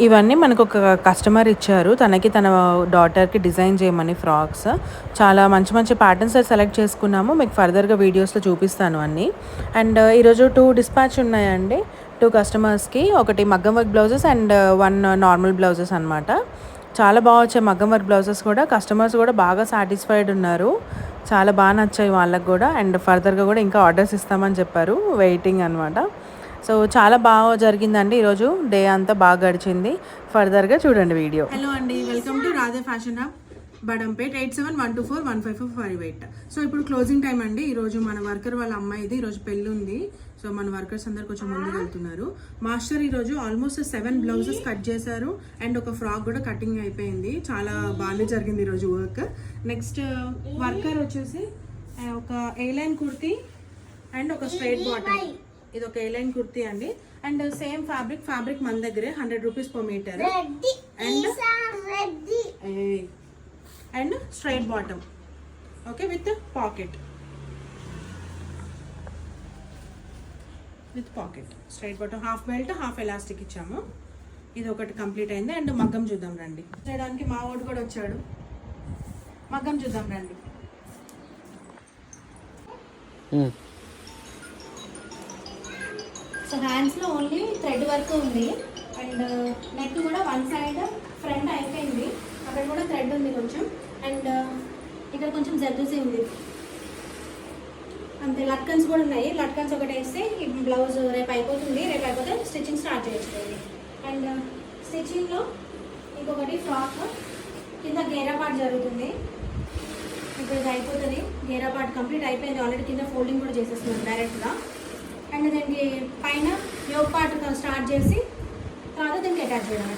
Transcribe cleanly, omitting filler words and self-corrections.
ఇవన్నీ మనకు ఒక కస్టమర్ ఇచ్చారు. తనకి తన డాటర్‌కి డిజైన్ చేయమని ఫ్రాక్స్. చాలా మంచి మంచి ప్యాటర్న్స్ సెలెక్ట్ చేసుకున్నాము. మీకు ఫర్దర్‌గా వీడియోస్‌లో చూపిస్తాను అన్నీ. అండ్ ఈరోజు 2 డిస్పాచ్ ఉన్నాయండి. 2 కస్టమర్స్‌కి. ఒకటి మగ్గం work blouses and 1 normal blouses అనమాట. చాలా బాగా వచ్చాయి మగ్గం వర్క్ బ్లౌజెస్ కూడా. కస్టమర్స్ కూడా బాగా సాటిస్ఫైడ్ ఉన్నారు. చాలా బాగా నచ్చాయి వాళ్ళకి కూడా. అండ్ ఫర్దర్‌గా కూడా ఇంకా ఆర్డర్స్ ఇస్తామని చెప్పారు. వెయిటింగ్ అనమాట. సో చాలా బాగా జరిగిందండి ఈరోజు. డే అంతా బాగా గడిచింది. ఫర్దర్‌గా చూడండి వీడియో. హలో అండి, welcome to Radhe fashion hub Badangpet 8712415558. So ఇప్పుడు క్లోజింగ్ టైం అండి. ఈరోజు మన వర్కర్ వాళ్ళ అమ్మాయిది ఈరోజు పెళ్ళి ఉంది. సో మన వర్కర్స్ అందరు కొంచెం ముందుకు వెళ్తున్నారు. మాస్టర్ ఈరోజు ఆల్మోస్ట్ 7 బ్లౌజెస్ కట్ చేశారు అండ్ ఒక ఫ్రాక్ కూడా కటింగ్ అయిపోయింది. చాలా బాగానే జరిగింది ఈరోజు వర్క్. నెక్స్ట్ వర్కర్ వచ్చేసి ఒక ఏ లైన్ కుర్తీ అండ్ ఒక స్ట్రైట్ బాటమ్. ఇది ఒక ఏ లైన్ కుర్తీ అండి. అండ్ సేమ్ ఫ్యాబ్రిక్ మన దగ్గరే 100 rupees per metre. And straight bottom okay with pocket straight bottom, half belt half elastic ఇచ్చాము. ఇది ఒకటి కంప్లీట్ అయింది. అండ్ మగ్గం చూద్దాం రండి. చేయడానికి మా వాడు కూడా వచ్చాడు. మగ్గం చూద్దాం రండి. సో హ్యాండ్స్లో ఓన్లీ థ్రెడ్ వర్క్ ఉంది అండ్ నెక్ కూడా వన్ సైడ్ ఫ్రంట్ అయిపోయింది. అక్కడ కూడా థ్రెడ్ ఉంది కొంచెం. అండ్ ఇక్కడ కొంచెం జర్దోసి ఉంది అంతే. లట్కన్స్ కూడా ఉన్నాయి. లట్కన్స్ ఒకటి వేస్తే ఈ బ్లౌజ్ రేపు అయిపోతుంది. రేపు అయిపోతే స్టిచ్చింగ్ స్టార్ట్ చేయొచ్చు. అండ్ స్టిచ్చింగ్లో ఇంకొకటి ఫ్రాక్ కింద గేరా పార్ట్ జరుగుతుంది. ఇప్పుడు ఇది అయిపోతుంది. గేరా పార్ట్ కంప్లీట్ అయిపోయింది ఆల్రెడీ. కింద ఫోల్డింగ్ కూడా చేసేస్తున్నాం డైరెక్ట్గా. అండ్ దానికి పైన యోగ్ పార్ట్ స్టార్ట్ చేసి తర్వాత దీనికి అటాచ్ చేయడం.